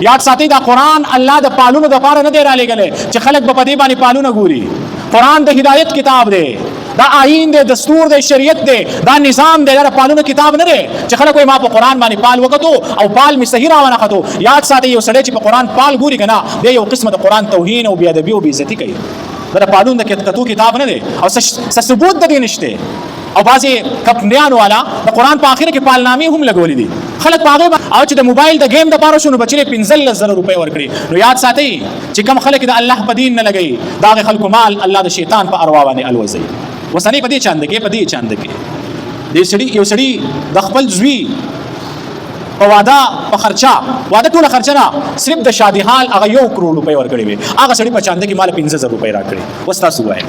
یاد ساتي دا قران الله د پالونو د پاره نه دی را لګلې چې خلک په دې باندې پالونه ګوري. قران د هدایت کتاب دی، دا آئین دی، دستور دی، شریعت دی، دا نظام دی، دا پالونو کتاب نه دی چې خلک وایي ما په قران باندې پال وکړو او پال می صحیح راونه خطو. یاد ساتي یو سړی چې په قران پال ګوري کنه دی یو قسمه د قران توهین او بی ادبی او بی عزتی کوي. دا پالون د کتاب نه دی او ثبوت د دې نشته. او بعضی کمپنیانو والا د قران په اخر کې پالنامې هم لګولې دي خلک پاغه او چې د موبایل د گیم د پاره شنو بچي 15000 روپۍ ورکړي. نو یاد ساتئ چې کم خلک د الله په دین نه لګي دا خلکو مال الله د شیطان په اروا باندې الوزي. وسنی په دې چاند کې په دې چاند کې دې سړي یو سړي د خپل زوی په واده په خرچا واده ټول خرچه نه صرف د شادي حال هغه 1 کروڑ روپۍ ورکړي وي. هغه سړي په چاند کې مال 15000 روپۍ راکړي. وستا سوای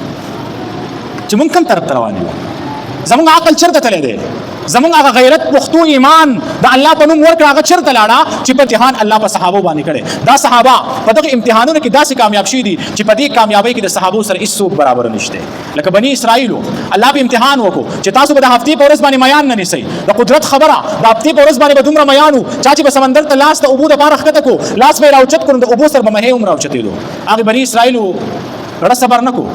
چې مونږ کوم طرف روان یو؟ زمونږ عقل چرته تللی دی؟ زمونږ هغه غیرت پښتو ایمان د الله په نوم ورکړه هغه چرته لاړه چې په امتحان الله په صحابه باندې کړي. دا صحابه په دغه امتحانونو کې داسې کامیاب شي دي چې په دې کامیابی کې د صحابو سره هیڅ برابر نشته. لکه بنی اسرائیل الله په امتحان وکړو چې تاسو به د هفتې په ورځ باندې میان نه نیسئ. د قدرت خبره د هفتې په ورځ باندې به دومره میانو چا چې به سمندر ته لاس د اوبو دپاره ښکته کړو لاس به یې راوچت کړو د اوبو سره به مهې هم راوچتېدو. هغې بني اسرائیلو ډېر صبر نه کړو،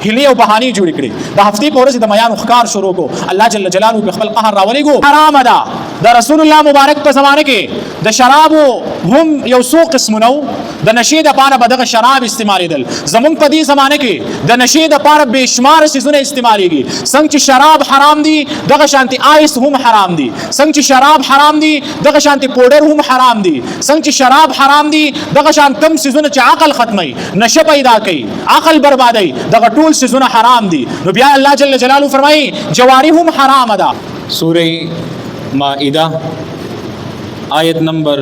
هیلې او بهانې جوړې کړې. د هفتې په ورځ د میانو ښکار شروع کو. الله جل جلاله په خپل قهر راولېږو. حرام ده د رسول الله مبارک په زمانه کې د شرابو هم یو څو قسمونه وو. د نشې دپاره به دغه شراب استعمالېدل. زمونږ په دې زمانه کې د نشې دپاره بې شماره څیزونه استعمالېږي. څنګه چې شراب حرام دي دغه شانتې آیس هم حرام دي. څنګه چې شراب حرام دي دغه شانتې پوډر هم حرام دي. څنګه چې شراب حرام دي دغه شان کم څیزونه چې عقل ختموي نشه پیدا کوي عقل بربادوي دغه ټول څیزونه حرام دي. نو بیا الله جل جلاله فرمایي جواری هم حرام ده. سوره مائده آیت نمبر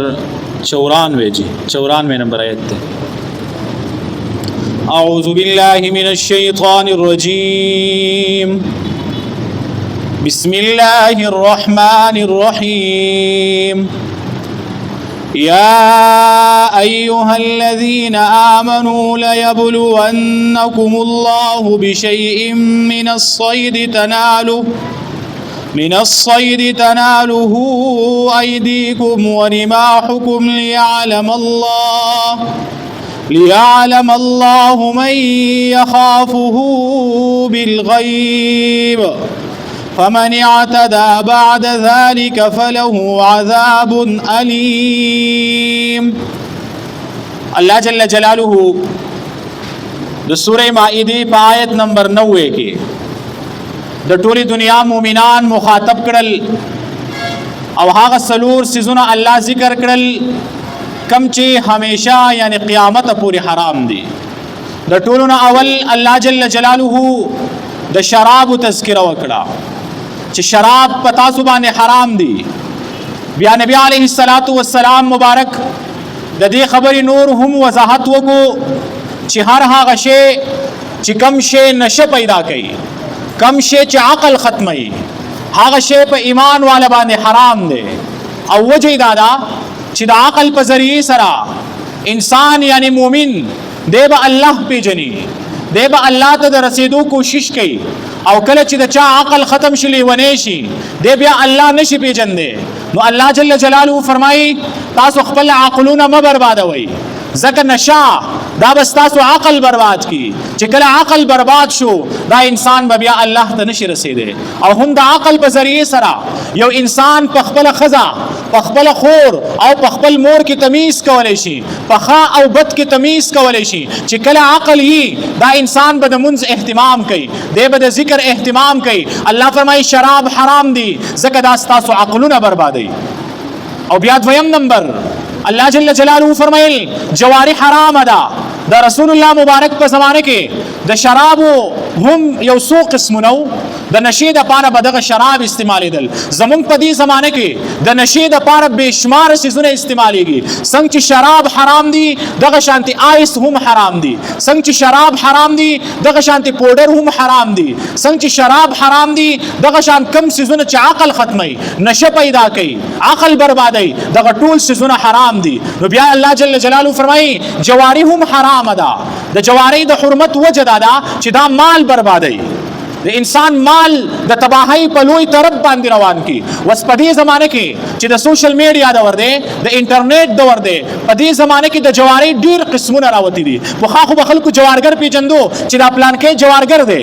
94 جی 94 نمبر آیت ته. اعوذ بالله من الشیطان الرجیم بسم الله الرحمن الرحیم يا أيها الذين آمنوا ليبلونكم الله بشيء من الصيد تناله أيديكم ورماحكم ليعلم الله من يخافه بالغيب فمن اعتدى بعد ذلك فله عذاب علیم. الله جل جلاله د سوره مائده په آیت نمبر 90 کې د ټولي دنیا مؤمنان مخاطب کړل او هغه سلور سيزونه الله ذکر کړل کم چې همیشه یعنی قیامت پورې حرام دي. د ټولو اول الله جل جلاله د شراب تذکره وکړه چې شراب په تاسو باندې حرام دي. بیا نبی علیه الصلاۃ والسلام مبارک د دې خبرې نور هم وضاحت وکړو چې هر هغه شی چې کم شی نشه پیدا کوي کم شی چې عقل ختموي هغه شی په ایمان والا باندې حرام دی. او وجه دا ده چې د عقل په ذریعه سره انسان یعنی مومن دی به الله پیژني دی به الله ته د رسیدو کوشش کوي او کله چې د چا عقل ختم شي لیونی شي دی بیا الله نشي پیژندی. نو الله جل جلاله فرمایي تاسو خپل عقلونه مه بربادوئ ځکه نشه دا بس تاسو عقل برباد کی. چې کله عقل برباد شو دا انسان به بیا الله ته نشي رسیدی. او هم د عقل په ذریعه سره یو انسان په خپل خزا په خپل خور او په خپل مور کې تمیز کولی شي په ښه او بد کې تمیز کولی شي. چې کله عقل یي دا انسان به د منځ اهتمام کوي دی به د ذکر اهتمام کوي. الله فرمایي شراب حرام دي ځکه دا ستاسو عقلونه بربادوي. او بیا دویم نمبر الله جل جلاله فرمایل جواری حرام ده. د رسول الله مبارک په زمانه کې د شرابو هم یو څو قسمونه وو. د نشې دپاره به دغه شراب استعمالېدل. زمونږ په دې زمانه کې د نشې دپاره بې شماره څیزونه استعمالېږي. څنګه چې شراب حرام دي دغه شانتې آیس هم حرام دي. څنګه چې شراب حرام دي دغه شانتې پوډر هم حرام دي. څنګه چې شراب حرام دي دغه شان کم څیزونه چې عقل ختموي نشه پیدا کوي عقل بربادوي دغه ټول څیزونه حرام دي. نو بیا الله جل جلاله فرمایي جواری هم حرام ده. د جواری د حرمت وجه دا ده چې دا مال بربادوي د انسان مال د تباہی په لوی طرف باندې روان کی. وس په دې زمانه کې چې د سوشل میډیا دور دی، د انټرنیټ دور دی، په دې زمانه کې د جواری ډیر قسمونه راوتی دي. پخوا خو به خلکو جوارګر پیژندو چې دا پلان کې جوارګر دی،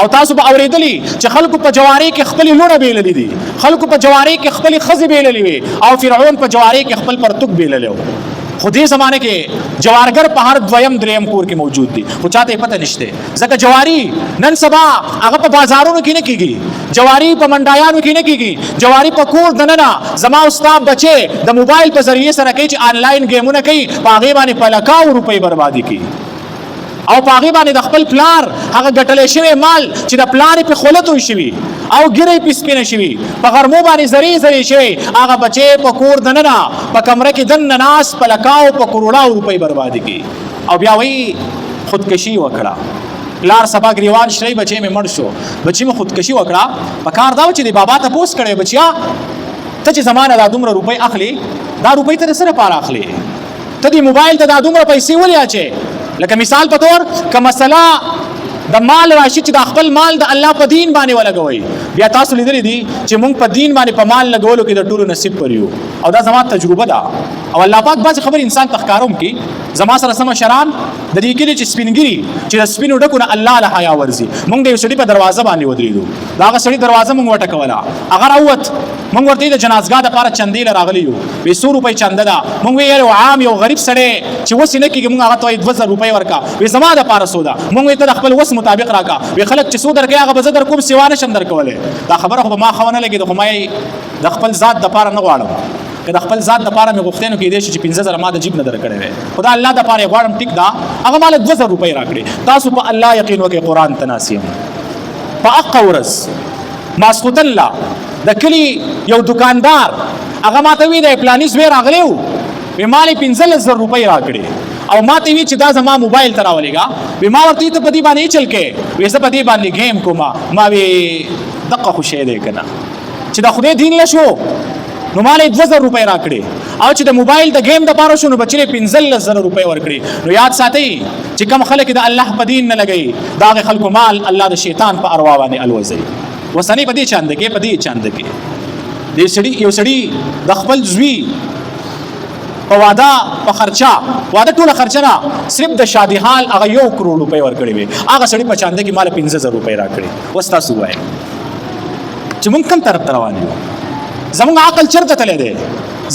او تاسو به اوریدلی چې خلکو په جواری کې خپل لونه بیللې دي، خلکو په جواری کې خپل خزي بیللې وي، او فرعون په جواری کې خپل پرتګ بیللې و. خو دې زمانه کې جوارګر په هر دویم دریم کور کې موجود دي، خو چاته پته نشته. ځکه جواری نن سبا هغه په بازارونو کې نه کیږي، جواری په منډایانو کې نه کیږي، جواری په کور دننه زما استاد بچي د موبایل په ذریعه سره کوي چې آنلاین گیمونه کوي، په هغه باندې په لکاو روپۍ بربادي کوي، او په هغه باندې د خپل پلار هغه ګټلې شوی مال چې د پلار په خولتو شوی او ګری په سپینه شوی په غرمو باندې زری زری شوی، هغه بچي په کور دننه په کمره کې دننه ناس په لکاو په کروڑاو روپۍ بربادي کوي، او بیا وایي خودکشي وکړه. پلار سبا گریوان شری بچي مې مړ شو، بچي مې خودکشي وکړه. په کار دا چې د بابا ته پوس کړي بچیا ته چې زمانه دا دومره روپۍ اخلي، دا روپۍ ته سره پاره اخلي، ته د موبایل ته دا دومره پیسې ولې اچي. لکه مثال په تور که مسله د مال راشي چې د خپل مال د الله په دین باندې ولګوي، بیا تاسو لیدلی دي چې موږ په دین باندې په مال لګولو کې د ټولو نصیب پریو، او دا زما تجربه ده. او الله پاک بعض خبر انسان تخکاروم کی زما سره سم شران د دې کې چې سپینګری چې د سپینو ډکو نه الله له حیا ورزي. موږ د یو سړي په دروازه باندې ودرېدو، دا هغه سړي دروازه موږ وټکوله، هغه راووت، موږ ورته د جنازګاه دپاره چندې له راغلي یو، وایي 100 روپۍ چنده ده. موږ ویل یو عام یو غریب سړی چې وس یې نه کېږي، موږ هغه ته وایي 2000 روپۍ ورکړه، وایي زما دپاره څو ده؟ موږ وایي ته د خپل وس مطابق راکړه. وایي خلک چې څو درکوي هغه به زه در کوم، سوا نشم درکولی. دا خبره خو به ما ښه ونه لګېده، خو ما یې د خپل ذات دپاره نه غواړم، که د خپل ذات دپاره مې غوښتې نو کېدی شي چې 15000 ما د جیب نه درکړی وی، خو دا الله دپاره یې غواړم ټیک ده، هغه ما له 2000 روپۍ راکړې. تاسو په الله یقین وکړئ، قرآن ته ناست یم. په هغه ورځ ماسخوتن لا د کلي یو دکاندار هغه ما ته وی دی پلاني زوی راغلی و، وی ما له 15000 روپۍ راکړې، او ما ته وی چې دا زما موبایل ته راولېږه. وی ما ورته ته په دې باندې چل کې، وی زه په دې باندې ګیم کوم. ما وی دقه خو شی دی که نه چې د خدای دین له شو نو ما له 2000 روپۍ راکړې، او چې د موبایل د گیم دپاره شو نو بچی له 15000 روپۍ ورکړي. نو یاد ساتئ چې کوم خلک د الله په دین نه لګوي، د هغې خلکو مال الله د شیطان په اروا باندې الوزوي. وسنۍ په دې چانده کې، په دې چانده کې یو سړي د خپل زوی په واده په خرچه، واده ټوله خرچه نه، صرف د شادي حال هغه 1 کروڑ روپۍ ورکړې وې، هغه سړي په چانده کې ما له 15000 روپۍ راکړې. اوس تاسو ووایئ چې موږ کوم طرف ته روان یو؟ زمونږ عقل چرته تللی دی؟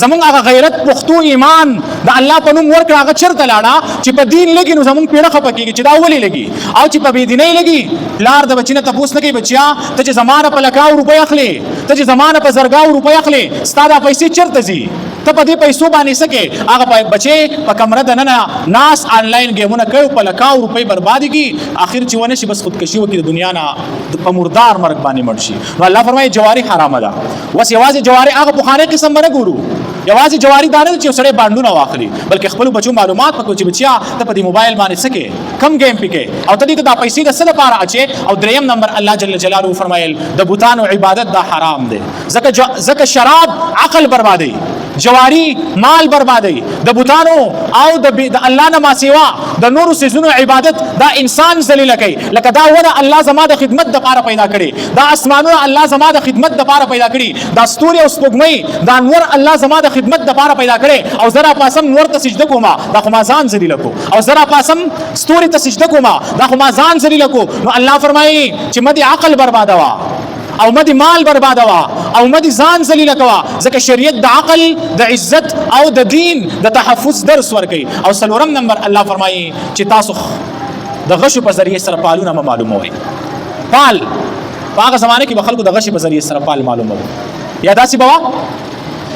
زمونږ هغه غیرت پښتو ایمان د الله په نوم ورکړه هغه چرته لاړه چې په دین لګي نو زمونږ پیړه خفه کېږي چې دا ولې لګي، او چې په بېدینۍ لګي پلار د بچي نه تپوس نه کوي بچیا ته چې زما نه په لکاو روپۍ اخلې، ته چې زما نه په زرګاو روپۍ اخلې، ستا دا پیسې چرته ځي؟ ته په دې پیسو باندې څه کې؟ هغه بچی په کمره دننه ناس آنلاین گیمونه کوي، په لکاو روپۍ بربادي کړي، اخر چې ونه شي بس خودکشي وکړي، د دنیا نه په مردار مرګ باندې مړ شي. نو الله فرمایي جواري حرامه ده. اوس یوازې جواري هغه پخوانی قسم به نه ګورو، یوازې جواری دا نه چې یو سړی بانډونه واخلي، بلکې خپلو بچو معلومات پکړو چې بچیا ته په دې موبایل باندې څه کې، کم گیم پې کې، او ته دې ته دا پیسې د څه لپاره اچې. او دریم نمبر الله جل جلاله فرمایل د بوتانو عبادت دا حرام دی، ځکه شراب عقل بربادوي، جواری مال بربادوي، د بوتانو او د الله نه ما سوا د نورو څیزونو عبادت دا انسان ذلیله کوي. لکه دا ونه الله زما د خدمت دپاره پیدا کړي، دا اسمانونه الله زما د خدمت دپاره پیدا کړي، دا ستوري او سپوږمۍ دا انور الله زما د خدمت دپاره پیدا کړي، او زرا پاسم نور ته سجده کوم دا خو ما ځان ذلیله کو، او زرا پاسم ستوري ته سجده کوم دا خو ما ځان ذلیله کو. نو الله فرمایي چې مدي عقل بربادوا، او مدي مال بربادوا، او مدي ځان ذلیله کوا، ځکه شریعت د عقل د عزت او د دین د تحفظ درس ورکوي. او څلورم نمبر الله فرمایي چې تاسو د غشو په ذریعه سره پالونه مه معلوموئ. پال په هغه زمانه کې به خلکو د غشې په ذریعه سره پال معلوموي. یا داسې به وه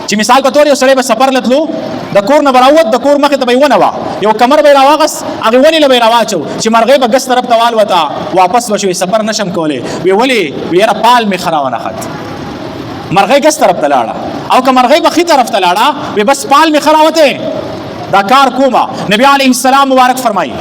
چې مثال په طور یو سړی به سفر لتلو، د کور نه به راووت، د کور مخې ته به یې ونه وه، یو کمر به یې راواغست، هغې ونې له به یې راواچو چې مرغۍ به ګس طرف ته والوته، واپس به شوې، سفر نشم کولی. وی ولې؟ وی یاره پال مې ښه راونښت، مرغۍ ګس طرف ته لاړه، او که مرغۍ به ښي طرف ته لاړه وی بس پال مې ښه راوتی، دا کار کومه. نبي علیه السلام مبارک فرمایي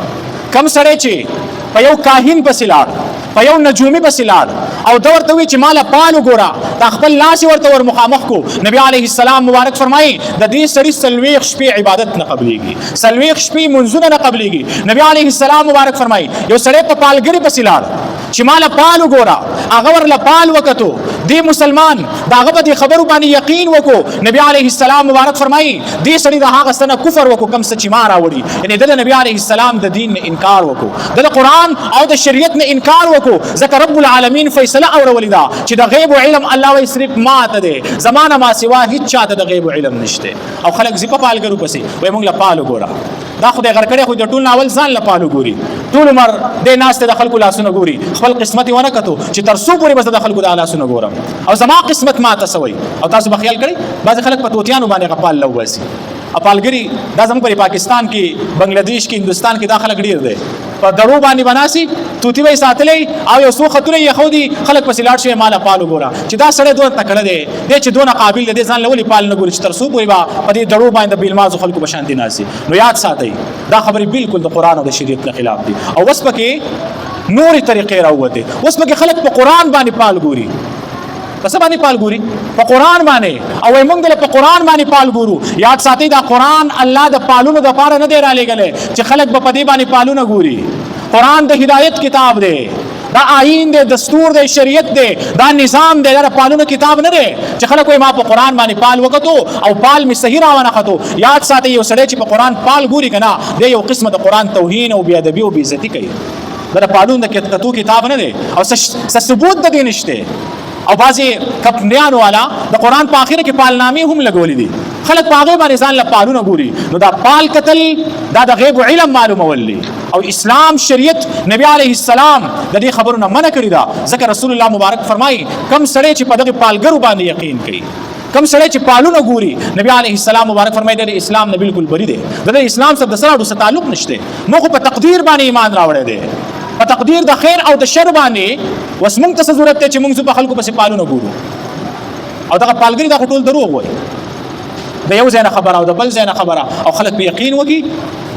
کم سړی چې په یو کاهن پسې لاړ، په یو نجومي پسې لاړ، او دور ته وی چې مال پال وګوره تا خپل لاس ورته ور مخامخ کو نبی علیه السلام مبارک فرمایي د دې سړي سلويخ شپې عبادت نه قبليږي سلويخ شپې منځونه نه قبليږي نبی علیه السلام مبارک فرمایي یو سړی په پالګری پسې لاړ چې مال پال وګوره هغه ورله پال وکتو دی مسلمان داغه په خبرو باندې یقین وکړو نبی علیه السلام مبارک فرمایي دې سړي د هغه سنه کفر وکړو کم څه چې ما راوړي یعنی د نبی علیه السلام د دین نه انکار وکړو د قرآن او د شریعت نه انکار وکړو ځکه رب العالمین فیصله اورولې ده چې د غیب علم الله وایي صرف ما ته دی زمانه ما سوا هیڅ چاته د غیب علم نشته او خلک زی په پالګرو پسې وای موږ له پالو ګوره دا خدای غر کړي خو د ټول ناول ځان له پالو ګوري ټول عمر د ناس ته د خلکو لاسونه ګوري خپل قسمت ونه کتو چې تر څو پورې بس د خلکو د لاسونه ګورم او زما قسمت ما ته سوي او تاسو به خیال کړئ بعض خلک په توتیانو باندې غپال لواسي اپالګری دا زموږ په پاکستان کې بنگلاديش کې هندستان کې دا خلک ډیر دي په درو باندې بناسي توتی وای ساتلې او یو څو خطونه یې خودي خلک په سلاړ شوی مال پالو ګوره چې دا سړی دوه تکړه دی د چې دونه قابل دی ځان لولي پال نه ګوري چې تر څو پورې با په دې درو باندې بیلمازو خلکو بشانتي ناسي نو یاد ساتئ دا خبرې بالکل د قران او د شریعت نه خلاف دي او وس پکې نوري طریقې راوته وس پکې خلک په قران باندې پال ګوري پس باندې پال ګوري په قران باندې او موږ د په قران باندې پال ګورو یاد ساتئ دا قران الله د پالونو د پاره نه دی را لګلې چې خلک په دې باندې پالونه ګوري قران د هدایت کتاب دی دا آئین دی دستور دی شریعت دی دا نظام دی دا پالونو کتاب نه دی چې خلک وایي ما په قران باندې پال وکړو او پال می صحیح راونه خطو یاد ساتئ یو سړی چې په قران پال ګوري کنه د یو قسمه د قران توهین او بی ادبی او بی عزتی کوي دا پالون د کتاب نه دی او ثبوت د دې نشته او بعضی کپنیانو والا د قران په اخر کې پالنامې هم لګولې دي خلک په هغه باندې ځان له پالونه ګوري نو دا پال قتل دا د غیب علم معلومولي او اسلام شریعت نبی علیه السلام د دې خبرونه منع کړی دا ځکه رسول الله مبارک فرمایي کم سړی چې په دغه پالګرو باندې یقین کوي کم سړی چې پالونه ګوري نبی علیه السلام مبارک فرمایي د اسلام نه بالکل بری دی د اسلام سره د سره تعلق نشته موږ په تقدیر باندې ایمان راوړی دی په تقدیر د خیر او د شر باندې وس موږ ته ضرورت ته چې موږ په خلکو پسې پالونه ګورو او دغه پالګری دا ټول دروغ وایي د یو ځای نه خبره او د بل ځای نه خبره او خلک په یقین وکي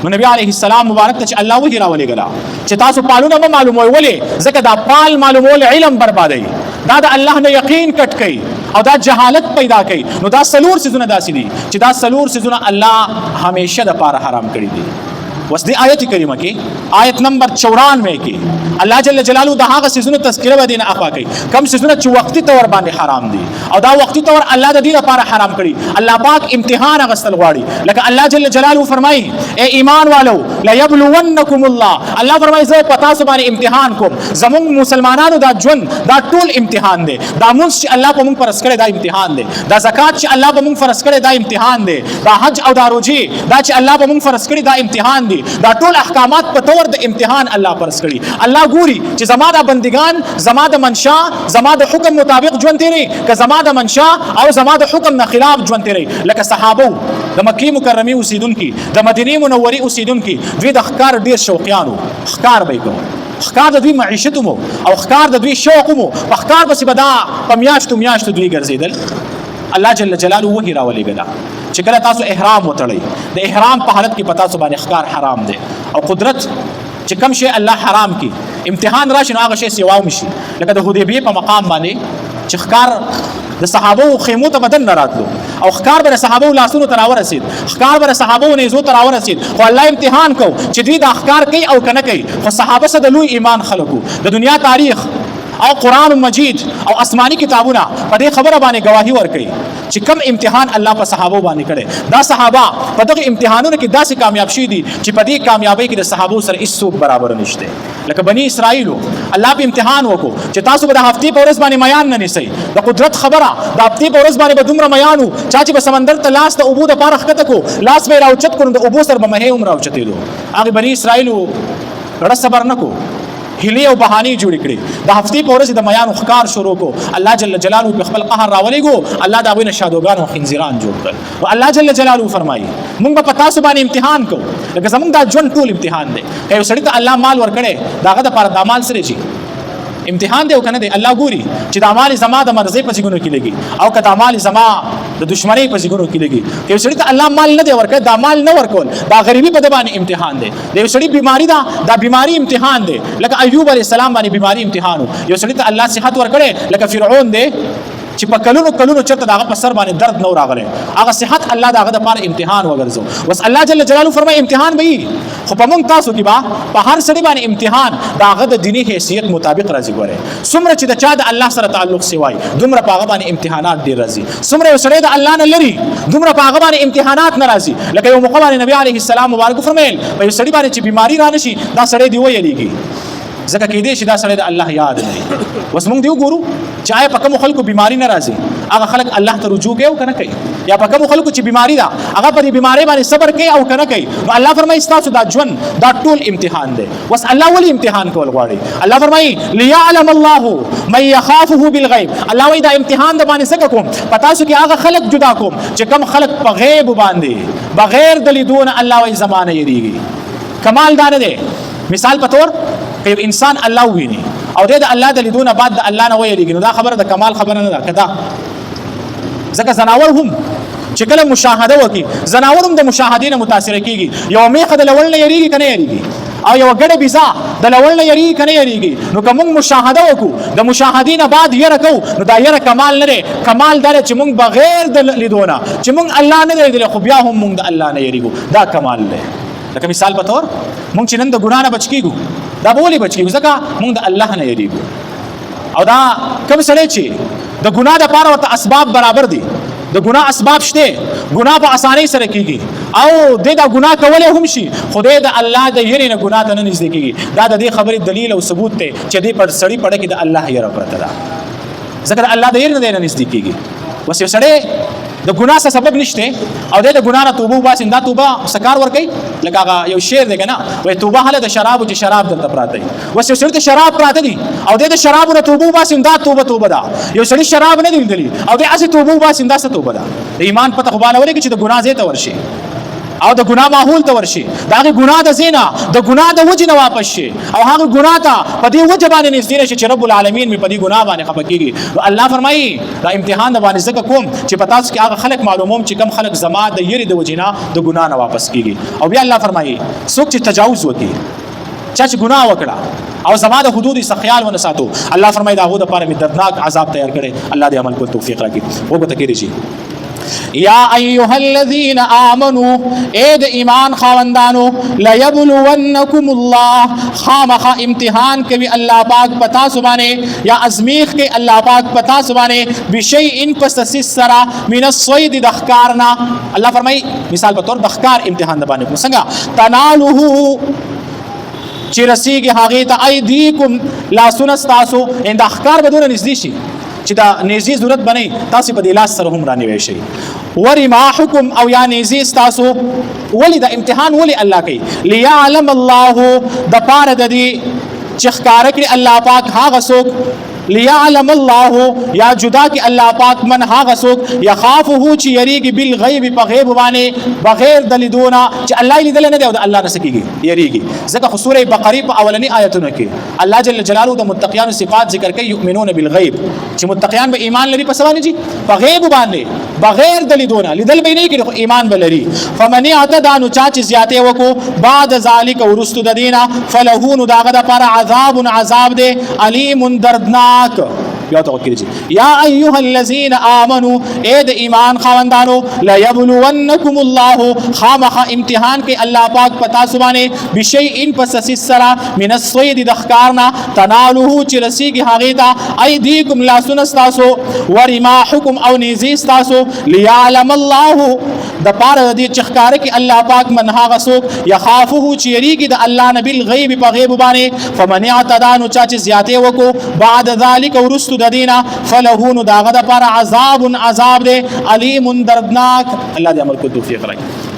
نو نبی علیه السلام مبارک ته چې الله وحی راولېږله چې تاسو پالونه به معلوموئ ولې ځکه دا پال معلومول علم بربادوي دا د الله نه یقین کټ کوي او دا جهالت پیدا کوي نو دا سلور سيزونه داسې دي چې دا سلور سيزونه الله همیشه د پاره حرام کړی دي وس دی آیت کریمه کې آیت نمبر 94 کې الله جل جلاله د هغه سيزونو تذکره ودی نه اخوا کوي کم سيزونه چې وختي تور باندې حرام دي او دا وختي تور الله د دې لپاره حرام کړی الله پاک امتحان غسل غواړي لکه الله جل جلاله فرمایي اے ایمان والو لا یبلونکم الله فرمایي زه پتا سو باندې امتحان کوم زمون مسلمانانو دا ژوند دا ټول امتحان دی دا مونږ چې الله په مونږ فرض کړی دا امتحان دی دا زکات چې الله په مونږ فرض کړی دا امتحان دی دا حج او دا روزي دا چې الله په مونږ فرض کړی دا امتحان دی دا ټول احکامات په تور د امتحان الله فرض کړي الله ګوري چې زما د بندگان زما د منشا زما د حکم مطابق ژوند تیری که زما د منشا او زما د حکم نه خلاف ژوند تیری لکه صحابه د مکی مکرمه اوسیدونکو د مدینه منوره اوسیدونکو دوی د ښکار ډیر شوقیانو ښکار به کوي ښکار د دوی معیشت مو او ښکار د دوی شوق مو په ښکار پسې به دا په میاشتو دوی ګرځیدل الله جل جلاله وحی راولېږله چې کله تاسو احرام وتړئ د احرام په حالت کې پتا سو باندې ښکار حرام دی او قدرت چې کم شی الله حرام کی امتحان راشي نو هغه شی سیواو مشي لکه د حدیبیه په مقام باندې چې ښکار د صحابه خیمو ته بدن نه راتلو او ښکار به صحابه لاسونو ته راورسید ښکار به صحابه نيزو ته راورسید خو الله امتحان کو چې دوی د ښکار کوي او کنه کوي خو صحابه سره د لوی ایمان خلکو د دنیا تاریخ او قرآن مجید او آسمانی کتابونه په دې خبره باندې گواهی ورکړي چې کم امتحان الله په صحابه باندې کړي دا صحابه په دغه امتحانونو کې داسې کامیاب شي دي چې په دې کامیابی کې د صحابه سره هیڅ برابر نشته لکه بنی اسرائیل الله په امتحان وکړو چې تاسو به د هفتې په ورځ باندې میان نه نیسئ د قدرت خبره د هفتې په ورځ باندې به دومره میانو چې به سمندر ته لاس د اوبو د پاره ښکته کو لاس به راوچت کړو د اوبو سره به مهې هم راوچتېدو هغه بنی اسرائیل ډېر صبر نه کو هلی او بهاني جوړ کړي د هفتې په ورځ د میانو ښکار شروع کو الله جل جلاله په خپل قهر راولېګو الله دا وینه شادوغان او خنزیران جوړ کړ او الله جل جلاله فرمایي موږ په تاسو باندې امتحان کو لکه زموږ دا ژوند ټول امتحان دی که یو سړی ته الله مال ورکړي داغه د پاره د مال سره شي امتحان دی او کنه دی الله ګوري چې د اعمال زما د مرزي په ځګونو کې لګي او کته اعمال زما د دشمنی په ځګونو کې لګي یو سړی ته الله مال نه دی ورکړ دا مال نه ورکول دا غریبي په د باندې امتحان دی یو سړی بیماری دا بیماری امتحان دی لکه ایوب علی السلام باندې بیماری امتحان یو سړی ته الله صحت ورکړي لکه فرعون دی چې په کلونو چرته داغه په سر باندې درد نو راغلی هغه صحت الله داغه د پاره امتحان وګرځو بس الله جل جلاله فرمای امتحان به خو په مونږ تاسو کې با په هر سړي باندې امتحان داغه د دینی حیثیت مطابق راځي ګوره څومره چې د چا د الله سره تعلق سیوای دومره په هغه باندې امتحانات ډیر راځي څومره یو سړی د الله نه لري دومره په هغه باندې امتحانات ناراضي لکه یو موقع باندې نبی عليه السلام مبارک فرمایل په یو سړي باندې چې بیماری را نشي دا سړی دی ویلېږي ځکه کې دې چې دا سړی د الله یاد نه وس موږ دی وګورو چې آیا په کوم خلکو بیماری نه راځي هغه خلک الله ته رجوع کوي او کنه کوي یا په کوم خلکو چې بیماری ده هغه په دې بیماری باندې صبر کوي او کنه کوي نو الله فرمایي تاسو دا ژوند دا ټول امتحان دی وس الله ولي امتحان کول غواړي الله فرمایي ليعلم الله من يخافه بالغيب الله وای دا امتحان د باندې څنګه کوم پتا سو کې هغه خلک جدا کوم چې کوم خلک په غیب باندې بغیر د لیدون الله وای زمانه یریږي کمال دانه دی مثال په تور یو انسان الله ویني او د الله د لیدونه بعد د الله نه ویریږي نو دا خبره د کمال خبره نه ده کدا ځکه زناور هم چې کله مشاهده وکي زناور هم د مشاهدینه متاثر کیږي یو میخه د لول نه یریږي کنه یریږي او یو ګډه بيزا د لول نه یریږي کنه یریږي نو کوم مشاهده وکړو د مشاهدینه بعد یره کو نو دا یره کمال نه کمال دا چې موږ بغیر د لیدونه چې موږ الله نه لیدل خو بیا هم موږ د الله نه یریږو دا کمال دی لکه مثال په تور موږ چې نن د ګنا نه بچ کیږو دا بولی بچ کیږو ځکه موږ د الله نه یریږو او دا کوم سړی چې د ګنا د پاره ورته اسباب برابر دي د ګنا اسباب شته ګنا په اسانۍ سره کیږي او د ګنا کولای هم شي خدای د الله د یری نه ګنا ته نه نږدې کیږي دا د دې خبرې دلیل او ثبوت ته چې دې پر سړی پړه کې د الله یره پرته ده ځکه الله د یری نه نږدې کیږي وس یو سړی د ګناه څخه سبب نشته او د ګناه نه توبه واسي دا توبه سکار ور کوي لکه هغه یو شعر دی کنه وای توبه حاله د شراب چې شراب دلته پراته وي وس یو سړی ته شراب پراته دي او د شراب نه توبه واسي دا توبه ده یو سړی شراب نه دی دلی او د اسی توبه واسي دا څه توبه ده د ایمان پته خو باندې ولګي چې د ګناه زیته ورشي او د ګناه ماحول ته ورشي دا غي ګناه د زینا د ګناه د وجه نه واپس شي او هغه ګناه ته په دې وجه باندې نږدې شي چې رب العالمین می په دې ګناه باندې خپه کیږي الله فرمایي دا امتحان د باندې زکه کوم چې پتا څه کې هغه خلک معلوموم چې کم خلک زما د یری د وجه نه د ګناه نه واپس کیږي او بیا الله فرمایي څوک چې تجاوز وکړي چې ګناه وکړه او زما د حدود څخه خیال ونه ساتو الله فرمایي دا غو د پاره می دردناک عذاب تیار کړي الله دې عمل کول توفیق راکړي وګورئ کېږي یا ایها الذین آمنوا اے د ایمان خاوندانو لیبلونکم الله خامخ امتحان کوي الله پاک پتا سبحانه یا ازمیخ کې الله پاک پتا سبحانه بشیء پس سرا من الصید دخکارنا الله فرمای مثال په تور دخکار امتحان د باندې څنګه تنالوه چې رسیږي هغه ته ایدیکم لا سنستاسو ان دخکار بدون نږدې شي چې دا نيزي ضرورت بنئ تاسو په دې لاس سره هم رانه وي شي ورماحکم او یا نيزي تاسو ولې دا امتحان ولې الله کوي ليعلم الله د پاره د دې چې ښکار کړي الله پاک هغه څوک ليعلم الله یا جدا کی الله پاک من هغه څوک يخافه چې یریږي بالغیب په غیب باندې بغیر دلیدونه چې الله لیدل نه دی او الله نه سکیږي یریږي ځکه خو سوره بقره په اولنی آیتونو کې الله جل جلاله د متقینو صفات ذکر کوي یؤمنون بالغیب چې متقین به ایمان لري په سوانه جی په غیب باندې بغیر دلیدونه لیدل به نه کړي ایمان به لري فمن اعتدى نو چا چې زیاته وکړو بعد ذالک ورستو د دینه فلهون داغه د پر عذاب دی علیم دردناک بیا تو کېږي یا ایها الذین آمنوا اے د ایمان خواندانو لا یبلونکم الله خامخ امتحان کې الله پاک پتا سبحانه بشیء پس سرا من الصید دخکارنا تنالوه چې رسیږي هغه ته ایدیکم لا سنستاسو ورماحکم او نزیستاسو ليعلم الله د پاره د چخکار کې الله پاک من هغه څوک يخافه چې یریږي د الله نبی الغیب په غیب باندې فمن اعتدى نو چا چې زیاته وکړو بعد ذلك ورستو د دینه فلهون داغه د پر عذاب دی علیم دردناک الله دې عمل کو توفیق راکړي